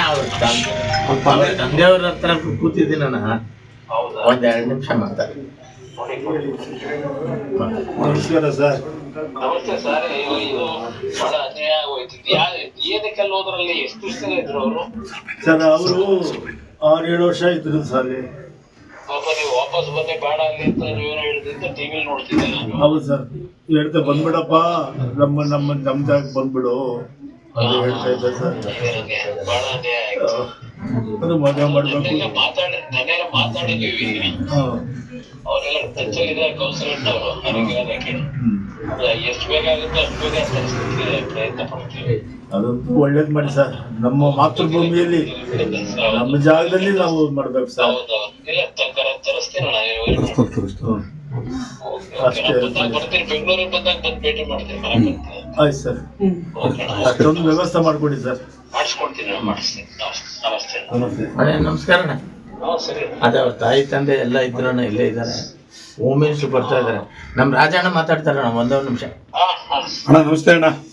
ಅವ್ರ ತಂದೆಯವ್ರ ಹತ್ರ ಕೂತಿದ್ದೀನಿ ನಾನು. ಹೌದಾ? ಒಂದ್ 2 ನಿಮಿಷ ಮಾತಾಡಿ. ನಮಸ್ಕಾರ ಸರ್. ನಮಸ್ತೆ ಸರ್. ಇದು ಬಹಳ ಅನ್ಯಾಯ ಆಗೋಯ್ತು. ಏನಕ್ಕೆಲ್ಲ ಹೋದ್ರಲ್ಲಿ ಎಷ್ಟು ದಿವಸ ಇದ್ರು ಅವರು? ಸರ್ ಅವರು 6-7 ವರ್ಷ ಇದ್ರು ಸರ್. ಪಾಪ ನೀವು ವಾಪಸ್ ಬಂದೆ ಬೇಡ ಅಲ್ಲಿ ಅಂತ ನೀವೇನೋ ಹೇಳಿದ್ರಿಂದ ಟಿವಿಲಿ ನೋಡ್ತಿದ್ದೆ ನಾನು. ಹೌದು ಸರ್, ಹೇಳ್ತಾ ಬಂದ್ಬಿಡಪ್ಪ, ನಮ್ಮ ಜಾಗಕ್ಕೆ ಬಂದ್ಬಿಡು ಅಂತ ಹೇಳ್ತಾ ಇದ್ದೆ ಸರ್. ನನಗೆ ಬಹಳ ಅನ್ಯಾಯ ಆಯ್ತು. ಅದು ಮದುವೆ ಮಾಡ್ಬೇಕು. ನೆನ್ನೆಲ್ಲ ಮಾತಾಡಿದ್ವಿ. ಅವರೆಲ್ಲ ಟಚ್ಚಲ್ಲಿದ್ದಾರೆ ಕೌನ್ಸಿಲರ್ನವರು. ನನಗೆ ಅದಕ್ಕೆ ಎಷ್ಟು ಬೇಕಾಗುತ್ತೋ ಅಷ್ಟು ಬೇಗ ತರಿಸ್ಲಿಕ್ಕೆ ಪ್ರಯತ್ನ ಪಡ್ತೀವಿ. ಅದಂತೂ ಒಳ್ಳೇದು ಮಾಡಿ ಸರ್. ನಮ್ಮ ಮಾತೃಭೂಮಿಯಲ್ಲಿ ನಮ್ಮ ಜಾಗದಲ್ಲಿ ನಾವು ಮಾಡ್ಬೇಕು ಸರ್. ಹೌದೌದು. ಇಲ್ಲ ತರಿಸ್ತೀನಿ ನಾನು. ಅಷ್ಟೇ. ಬರ್ತೀನಿ, ಬೆಂಗಳೂರಿಗೆ ಬಂದಾಗ ಬಂದು ಭೇಟಿ ಮಾಡ್ತೀನಿ. ಮನೆ ಬರ್ತೀನಿ. ಆಯ್ತು ಸರ್, ಅಷ್ಟೊಂದು ವ್ಯವಸ್ಥೆ ಮಾಡ್ಕೊಡಿ ಸರ್. ಮಾಡಿಸ್ಕೊಡ್ತೀನಿ, ಮಾಡಿಸ್ತೀನಿ. ನಮಸ್ತೆ. ನಮಸ್ತೆ. ನಮಸ್ಕಾರ ಅಣ್ಣ. ಸರಿ. ಅದೇ ಅವ್ರ ತಾಯಿ ತಂದೆ ಎಲ್ಲ ಇದ್ರಣ್ಣ, ಇಲ್ಲೇ ಇದ್ದಾರೆ. ಹೋಮ್ ಮಿನಿಸ್ಟರ್ ಬರ್ತಾ ಇದಾರೆ. ನಮ್ಮ ರಾಜಣ್ಣ ಮಾತಾಡ್ತಾರಣ್ಣ, ಒಂದೊಂದು ನಿಮಿಷ. ಹಾ ಹಾ. ಅಣ್ಣ ನಮಸ್ತೆ ಅಣ್ಣ.